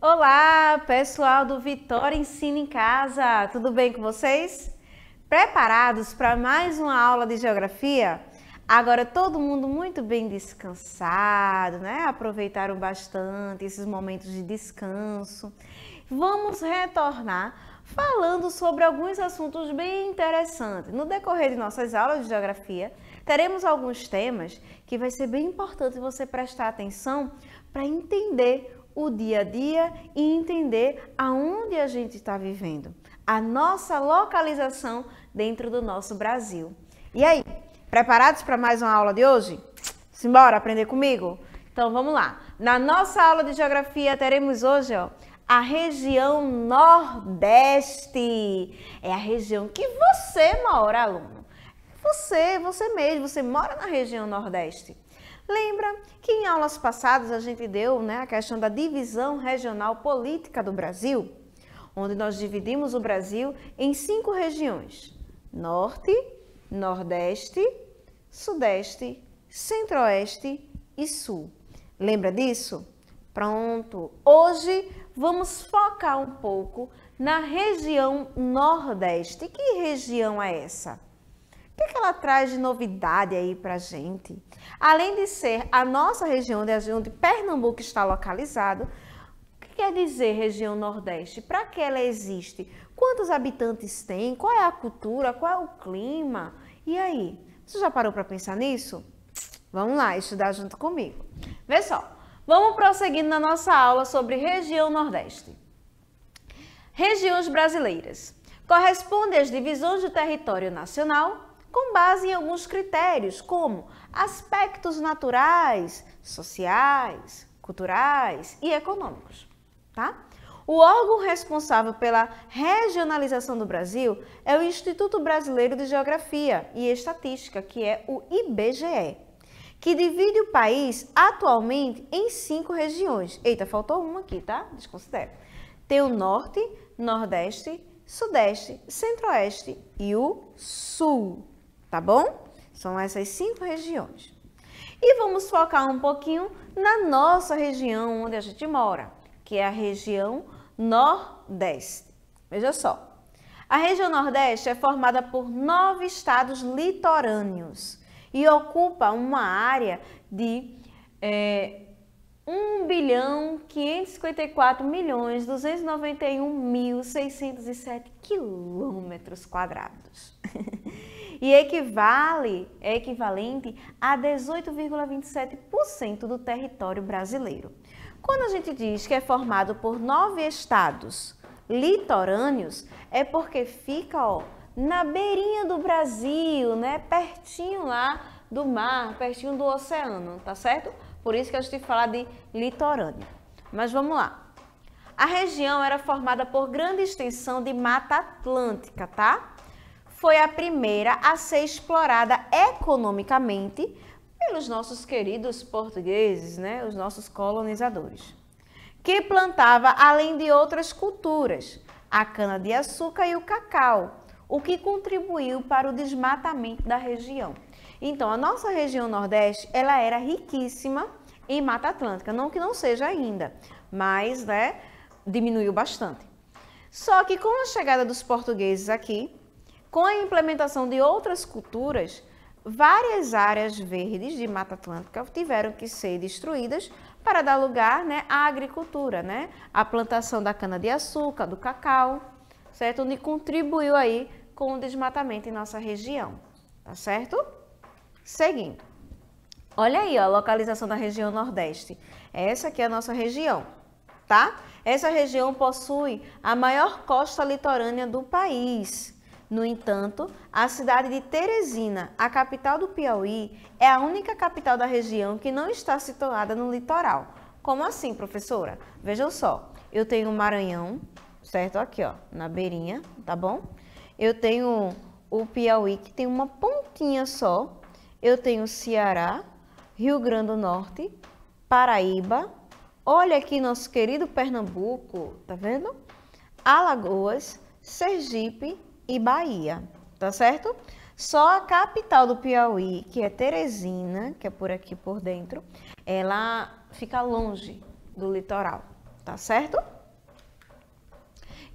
Olá, pessoal do Vitória Ensina em Casa, tudo bem com vocês? Preparados para mais uma aula de geografia? Agora todo mundo muito bem descansado, né? Aproveitaram bastante esses momentos de descanso. Vamos retornar falando sobre alguns assuntos bem interessantes. No decorrer de nossas aulas de geografia, teremos alguns temas que vai ser bem importante você prestar atenção para entender o dia a dia e entender aonde a gente está vivendo, a nossa localização dentro do nosso Brasil. E aí, preparados para mais uma aula de hoje? Simbora aprender comigo? Então vamos lá. Na nossa aula de geografia teremos hoje, a região Nordeste. É a região que você mora, aluno. Você mesmo, você mora na região Nordeste. Lembra que em aulas passadas a gente deu, a questão da divisão regional política do Brasil, onde nós dividimos o Brasil em 5 regiões: Norte, Nordeste, Sudeste, Centro-Oeste e Sul. Lembra disso? Pronto! Hoje vamos focar um pouco na região Nordeste. Que região é essa? O que ela traz de novidade aí pra gente? Além de ser a nossa região, onde Pernambuco está localizado, o que quer dizer região Nordeste? Para que ela existe? Quantos habitantes tem? Qual é a cultura? Qual é o clima? E aí? Você já parou para pensar nisso? Vamos lá, estudar junto comigo. Vê só, vamos prosseguindo na nossa aula sobre região Nordeste. Regiões brasileiras. Corresponde às divisões do território nacional com base em alguns critérios, como aspectos naturais, sociais, culturais e econômicos, tá? O órgão responsável pela regionalização do Brasil é o Instituto Brasileiro de Geografia e Estatística, que é o IBGE, que divide o país atualmente em 5 regiões. Eita, faltou uma aqui, tá? Desconsidera. Tem o Norte, Nordeste, Sudeste, Centro-Oeste e o Sul. Tá bom? São essas 5 regiões. E vamos focar um pouquinho na nossa região onde a gente mora, que é a região Nordeste. Veja só, a região Nordeste é formada por 9 estados litorâneos e ocupa uma área de 1.554.291.607 quilômetros quadrados. E é equivalente a 18,27% do território brasileiro. Quando a gente diz que é formado por 9 estados litorâneos, é porque fica na beirinha do Brasil, pertinho lá do mar, pertinho do oceano, tá certo? Por isso que a gente fala de litorâneo. Mas vamos lá. A região era formada por grande extensão de Mata Atlântica, tá? Foi a primeira a ser explorada economicamente pelos nossos queridos portugueses, os nossos colonizadores, que plantava, além de outras culturas, a cana-de-açúcar e o cacau, o que contribuiu para o desmatamento da região. Então, a nossa região Nordeste, ela era riquíssima em Mata Atlântica, não que não seja ainda, mas diminuiu bastante. Só que com a chegada dos portugueses aqui, com a implementação de outras culturas, várias áreas verdes de Mata Atlântica tiveram que ser destruídas para dar lugar à agricultura, a plantação da cana-de-açúcar, do cacau, certo? Onde contribuiu aí com o desmatamento em nossa região, tá certo? Seguindo. Olha aí, a localização da região Nordeste. Essa aqui é a nossa região, tá? Essa região possui a maior costa litorânea do país. No entanto, a cidade de Teresina, a capital do Piauí, é a única capital da região que não está situada no litoral. Como assim, professora? Vejam só, eu tenho o Maranhão, certo? Aqui, na beirinha, tá bom? Eu tenho o Piauí, que tem uma pontinha só. Eu tenho Ceará, Rio Grande do Norte, Paraíba. Olha aqui nosso querido Pernambuco, tá vendo? Alagoas, Sergipe e Bahia, tá certo? Só a capital do Piauí, que é Teresina, que é por aqui por dentro, ela fica longe do litoral, tá certo?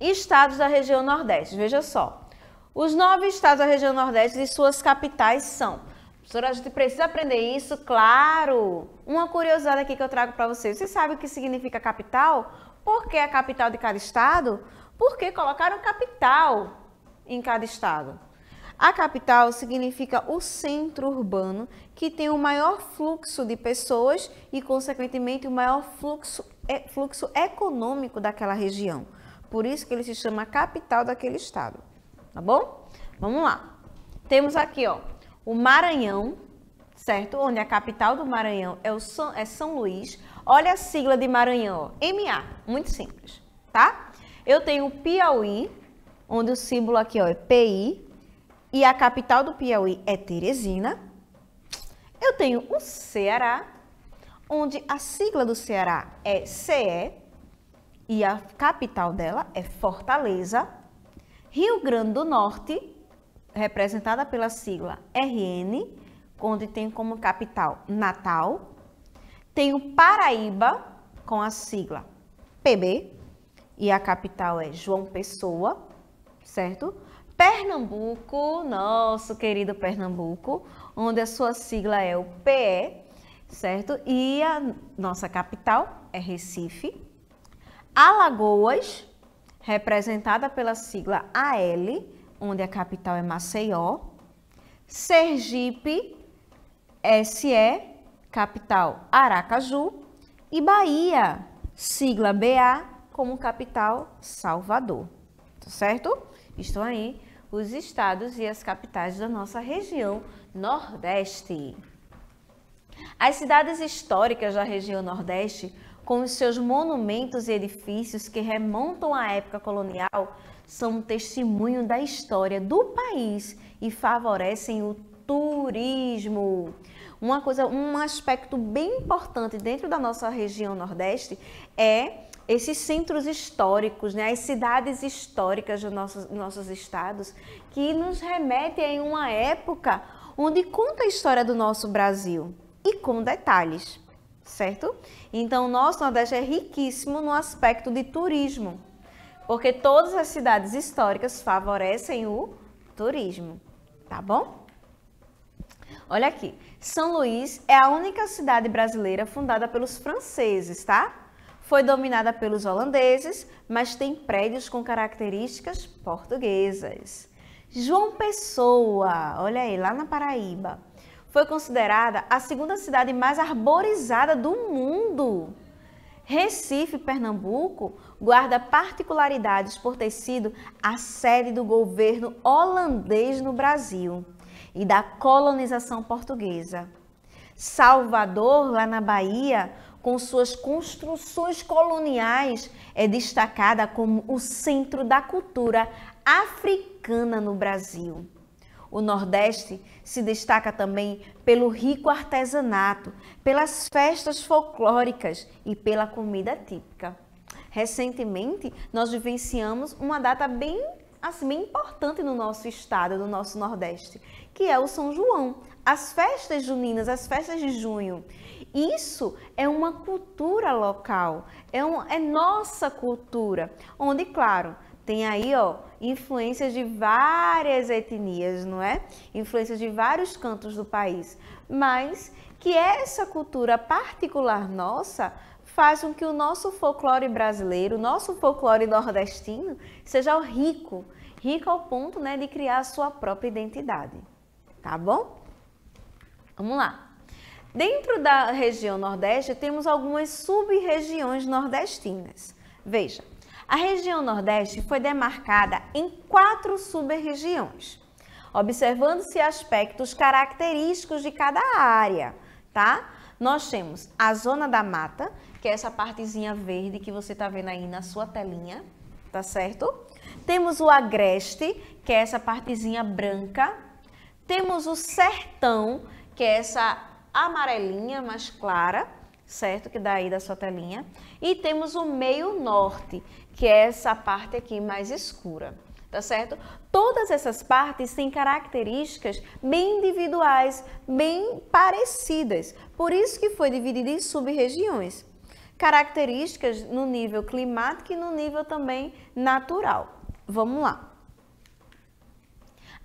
Estados da região Nordeste, veja só. Os 9 estados da região Nordeste e suas capitais são. Professora, a gente precisa aprender isso? Claro! Uma curiosidade aqui que eu trago para vocês. Você sabe o que significa capital? Por que a capital de cada estado? Porque colocaram capital em cada estado. A capital significa o centro urbano que tem o maior fluxo de pessoas e, consequentemente, o maior fluxo econômico daquela região. Por isso que ele se chama capital daquele estado, tá bom? Vamos lá. Temos aqui, ó, o Maranhão, certo? Onde a capital do Maranhão é São Luís. Olha a sigla de Maranhão, ó, MA, muito simples, tá? Eu tenho o Piauí, onde o símbolo aqui, ó, é PI, e a capital do Piauí é Teresina. Eu tenho o Ceará, onde a sigla do Ceará é CE, e a capital dela é Fortaleza. Rio Grande do Norte, representada pela sigla RN, onde tem como capital Natal. Tem o Paraíba, com a sigla PB, e a capital é João Pessoa, certo? Pernambuco, nosso querido Pernambuco, onde a sua sigla é o PE, certo? E a nossa capital é Recife. Alagoas, representada pela sigla AL, onde a capital é Maceió. Sergipe, SE, capital Aracaju. E Bahia, sigla BA, como capital Salvador, certo? Estão aí os estados e as capitais da nossa região Nordeste. As cidades históricas da região Nordeste, com os seus monumentos e edifícios que remontam à época colonial, são um testemunho da história do país e favorecem o turismo. Um aspecto bem importante dentro da nossa região Nordeste é esses centros históricos, né? As cidades históricas dos nossos estados, que nos remetem a uma época onde conta a história do nosso Brasil e com detalhes, certo? Então, o nosso Nordeste é riquíssimo no aspecto de turismo, porque todas as cidades históricas favorecem o turismo, tá bom? Olha aqui, São Luís é a única cidade brasileira fundada pelos franceses, tá? Foi dominada pelos holandeses, mas tem prédios com características portuguesas. João Pessoa, olha aí, lá na Paraíba, foi considerada a segunda cidade mais arborizada do mundo. Recife, Pernambuco, guarda particularidades por ter sido a sede do governo holandês no Brasil e da colonização portuguesa. Salvador, lá na Bahia, com suas construções coloniais, é destacada como o centro da cultura africana no Brasil. O Nordeste se destaca também pelo rico artesanato, pelas festas folclóricas e pela comida típica. Recentemente, nós vivenciamos uma data bem importante no nosso estado, no nosso Nordeste, que é o São João, as festas juninas, as festas de junho. Isso é uma cultura local, é nossa cultura, onde, claro, tem aí, ó, influências de várias etnias, não é? Influências de vários cantos do país, mas que essa cultura particular nossa faz com que o nosso folclore brasileiro, o nosso folclore nordestino, seja rico ao ponto, né, de criar a sua própria identidade, tá bom? Vamos lá. Dentro da região Nordeste, temos algumas sub-regiões nordestinas. Veja, a região Nordeste foi demarcada em 4 sub-regiões, observando-se aspectos característicos de cada área, tá? Nós temos a Zona da Mata, que é essa partezinha verde que você está vendo aí na sua telinha, tá certo? Temos o Agreste, que é essa partezinha branca. Temos o Sertão, que é essa amarelinha mais clara, certo? Que dá aí da sua telinha. E temos o Meio Norte, que é essa parte aqui mais escura, tá certo? Todas essas partes têm características bem individuais, bem parecidas. Por isso que foi dividida em sub-regiões. Características no nível climático e no nível também natural. Vamos lá.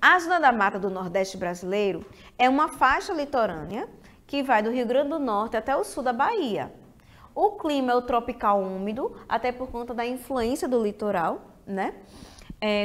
A Zona da Mata do Nordeste brasileiro é uma faixa litorânea que vai do Rio Grande do Norte até o sul da Bahia. O clima é o tropical úmido, até por conta da influência do litoral, né?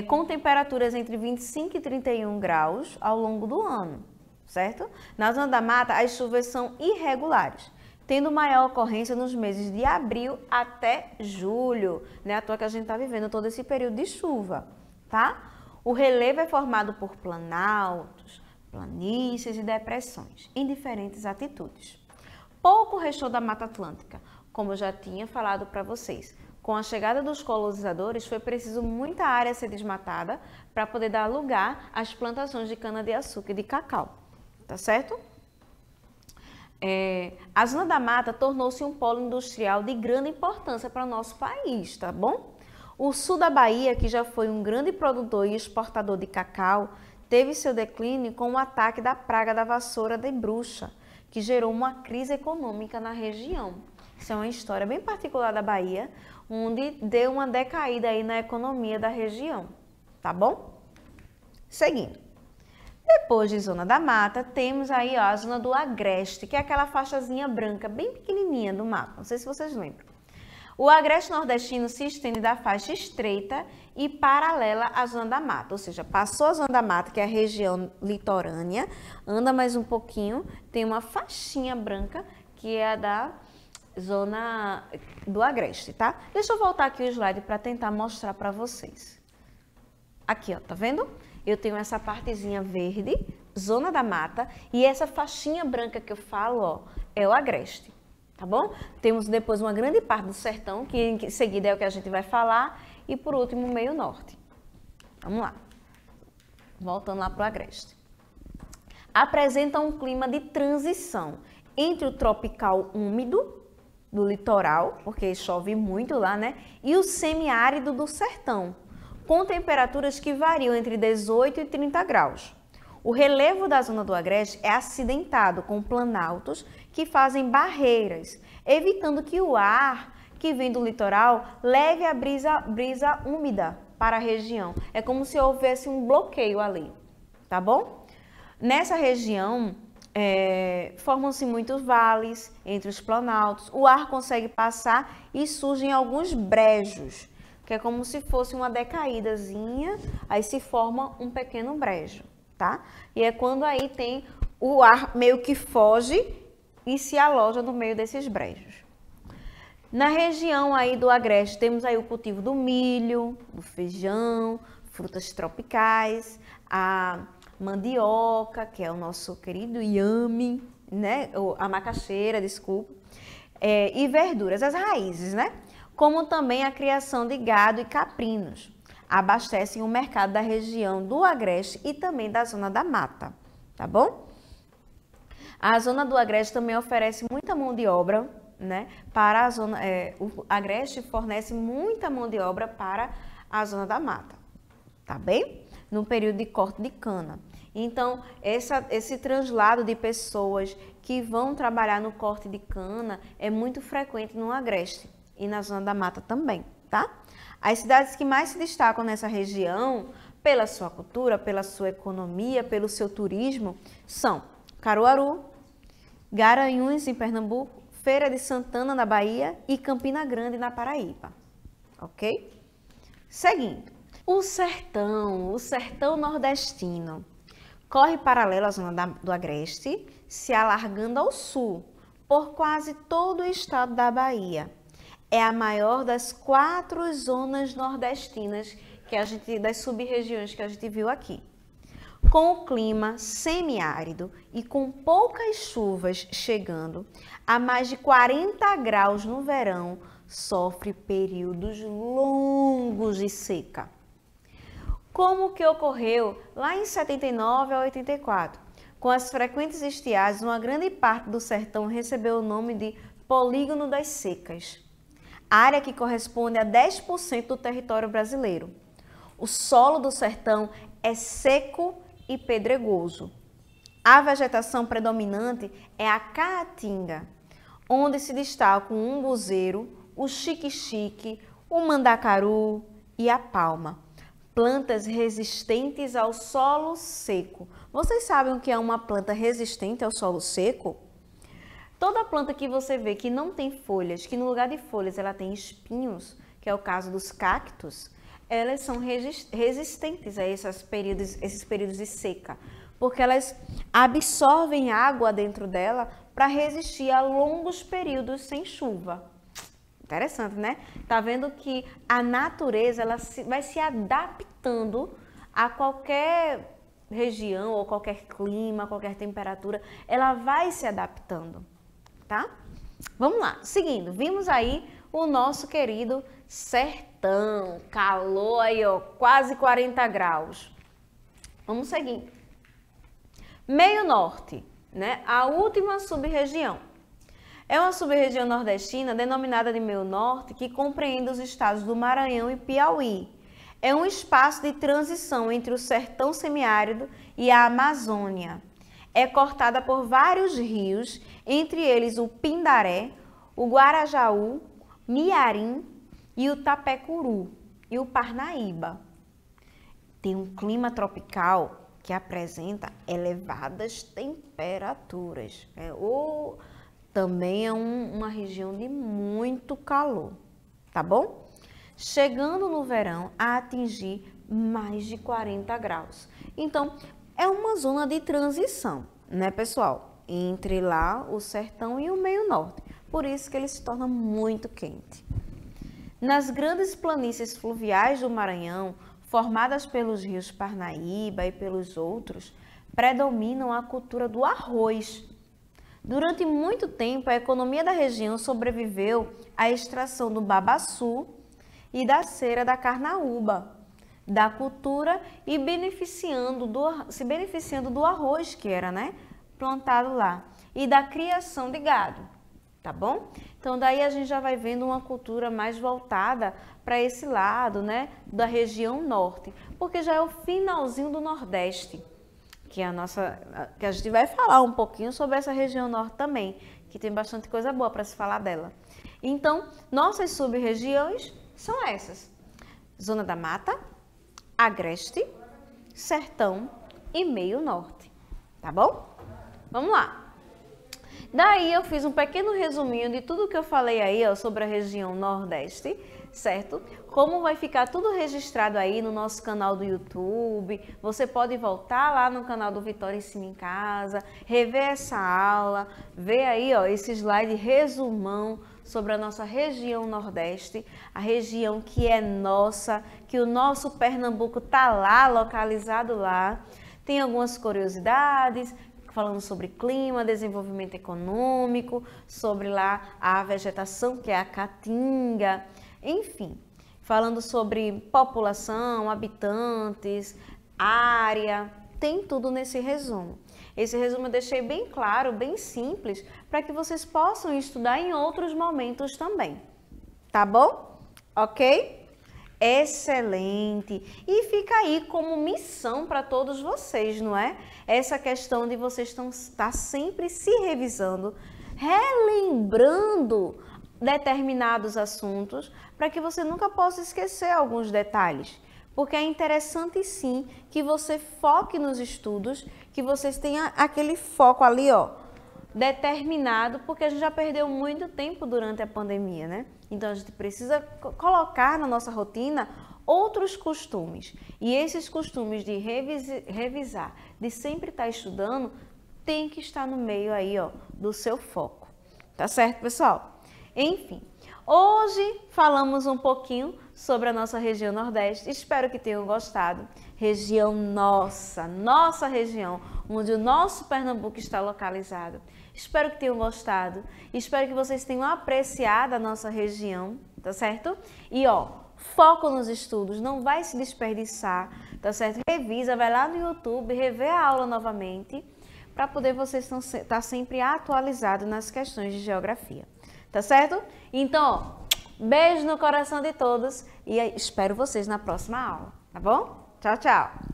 Com temperaturas entre 25 e 31 graus ao longo do ano, certo? Na Zona da Mata, as chuvas são irregulares, tendo maior ocorrência nos meses de abril até julho, né? À toa que a gente está vivendo todo esse período de chuva, tá? O relevo é formado por planaltos, planícies e depressões, em diferentes altitudes. Pouco restou da Mata Atlântica, como eu já tinha falado para vocês. Com a chegada dos colonizadores, foi preciso muita área ser desmatada para poder dar lugar às plantações de cana-de-açúcar e de cacau, tá certo? A Zona da Mata tornou-se um polo industrial de grande importância para o nosso país, tá bom? O sul da Bahia, que já foi um grande produtor e exportador de cacau, teve seu declínio com o ataque da praga da vassoura de bruxa, que gerou uma crise econômica na região. Isso é uma história bem particular da Bahia, onde deu uma decaída aí na economia da região, tá bom? Seguindo. Depois de Zona da Mata, temos aí a Zona do Agreste, que é aquela faixazinha branca, bem pequenininha do mapa, não sei se vocês lembram. O Agreste nordestino se estende da faixa estreita e paralela à Zona da Mata, ou seja, passou a Zona da Mata, que é a região litorânea, anda mais um pouquinho, tem uma faixinha branca, que é a da Zona do Agreste, tá? Deixa eu voltar aqui o slide para tentar mostrar para vocês. Aqui, ó, tá vendo? Eu tenho essa partezinha verde, Zona da Mata, e essa faixinha branca que eu falo, ó, é o Agreste. Tá bom? Temos depois uma grande parte do sertão, que em seguida é o que a gente vai falar, e por último o meio norte. Vamos lá. Voltando lá para o Agreste. Apresenta um clima de transição entre o tropical úmido do litoral, porque chove muito lá, né? E o semiárido do sertão, com temperaturas que variam entre 18 e 30 graus. O relevo da Zona do Agreste é acidentado com planaltos que fazem barreiras, evitando que o ar que vem do litoral leve a brisa úmida para a região. É como se houvesse um bloqueio ali, tá bom? Nessa região, formam-se muitos vales entre os planaltos, o ar consegue passar e surgem alguns brejos, que é como se fosse uma decaídazinha, aí se forma um pequeno brejo. Tá? E é quando aí tem o ar meio que foge e se aloja no meio desses brejos. Na região aí do Agreste temos aí o cultivo do milho, do feijão, frutas tropicais, a mandioca, que é o nosso querido inhame, né? A macaxeira, desculpa, e verduras, as raízes, né? Como também a criação de gado e caprinos. Abastecem o mercado da região do Agreste e também da Zona da Mata, tá bom? A Zona do Agreste também oferece muita mão de obra, né? Para a zona, o Agreste fornece muita mão de obra para a Zona da Mata, tá bem? No período de corte de cana. Então, esse translado de pessoas que vão trabalhar no corte de cana é muito frequente no Agreste e na Zona da Mata também, tá? As cidades que mais se destacam nessa região, pela sua cultura, pela sua economia, pelo seu turismo, são Caruaru, Garanhuns, em Pernambuco, Feira de Santana, na Bahia, e Campina Grande, na Paraíba. Ok? Seguindo. O sertão nordestino, corre paralelo à Zona do Agreste, se alargando ao sul, por quase todo o estado da Bahia. É a maior das 4 zonas nordestinas das sub-regiões que a gente viu aqui. Com o clima semiárido e com poucas chuvas chegando a mais de 40 graus no verão, sofre períodos longos de seca. Como que ocorreu lá em 79 a 84? Com as frequentes estiagens, uma grande parte do sertão recebeu o nome de Polígono das Secas, área que corresponde a 10% do território brasileiro. O solo do sertão é seco e pedregoso. A vegetação predominante é a caatinga. onde se destacam o umbuzeiro, o xique-xique, o mandacaru e a palma. Plantas resistentes ao solo seco. Vocês sabem o que é uma planta resistente ao solo seco? Toda planta que você vê que não tem folhas, que no lugar de folhas ela tem espinhos, que é o caso dos cactos, elas são resistentes a esses períodos de seca, porque elas absorvem água dentro dela para resistir a longos períodos sem chuva. Interessante, né? Tá vendo que a natureza ela vai se adaptando a qualquer região ou qualquer clima, qualquer temperatura, ela vai se adaptando, tá? Vamos lá, seguindo, vimos aí o nosso querido sertão, calor aí, ó, quase 40 graus. Vamos seguir. Meio norte, né? A última sub-região. É uma sub-região nordestina denominada de meio norte que compreende os estados do Maranhão e Piauí. É um espaço de transição entre o sertão semiárido e a Amazônia. É cortada por vários rios, entre eles o Pindaré, o Guarajaú, Miarim e o Tapecuru e o Parnaíba. Tem um clima tropical que apresenta elevadas temperaturas. Também é uma região de muito calor, tá bom? Chegando no verão a atingir mais de 40 graus. Então, é uma zona de transição, né, pessoal? Entre lá o sertão e o meio norte. Por isso que ele se torna muito quente. Nas grandes planícies fluviais do Maranhão, formadas pelos rios Parnaíba e pelos outros, predominam a cultura do arroz. Durante muito tempo, a economia da região sobreviveu à extração do babaçu e da cera da carnaúba, da cultura e se beneficiando do arroz que era, né, plantado lá e da criação de gado, tá bom? Então daí a gente já vai vendo uma cultura mais voltada para esse lado, né, da região norte, porque já é o finalzinho do Nordeste. Que a gente vai falar um pouquinho sobre essa região norte também, que tem bastante coisa boa para se falar dela. Então, nossas sub-regiões são essas: Zona da Mata, Agreste, Sertão e Meio Norte, tá bom? Vamos lá. Daí eu fiz um pequeno resuminho de tudo que eu falei aí, ó, sobre a região Nordeste, certo? Como vai ficar tudo registrado aí no nosso canal do YouTube. Você pode voltar lá no canal do Vitória Ensina em Casa, rever essa aula, ver aí, ó, esse slide resumão sobre a nossa região Nordeste, a região que é nossa, que o nosso Pernambuco tá lá, localizado lá. Tem algumas curiosidades, falando sobre clima, desenvolvimento econômico, sobre lá a vegetação, que é a caatinga, enfim, falando sobre população, habitantes, área, tem tudo nesse resumo. Esse resumo eu deixei bem claro, bem simples, para que vocês possam estudar em outros momentos também, tá bom? Ok? Excelente! E fica aí como missão para todos vocês, não é? Essa questão de vocês estar sempre se revisando, relembrando determinados assuntos, para que você nunca possa esquecer alguns detalhes. Porque é interessante sim que você foque nos estudos, que vocês tenham aquele foco ali, ó, determinado, porque a gente já perdeu muito tempo durante a pandemia, né? Então a gente precisa colocar na nossa rotina outros costumes. E esses costumes de revisar, de sempre estar estudando, tem que estar no meio aí, ó, do seu foco. Tá certo, pessoal? Enfim, hoje falamos um pouquinho sobre a nossa região Nordeste. Espero que tenham gostado. Região nossa região, onde o nosso Pernambuco está localizado. Espero que tenham gostado. Espero que vocês tenham apreciado a nossa região, tá certo? E ó, foco nos estudos, não vai se desperdiçar, tá certo? Revisa, vai lá no YouTube, revê a aula novamente, para poder vocês estar sempre atualizados nas questões de geografia, tá certo? Então, ó, beijo no coração de todos e espero vocês na próxima aula, tá bom? Tchau, tchau!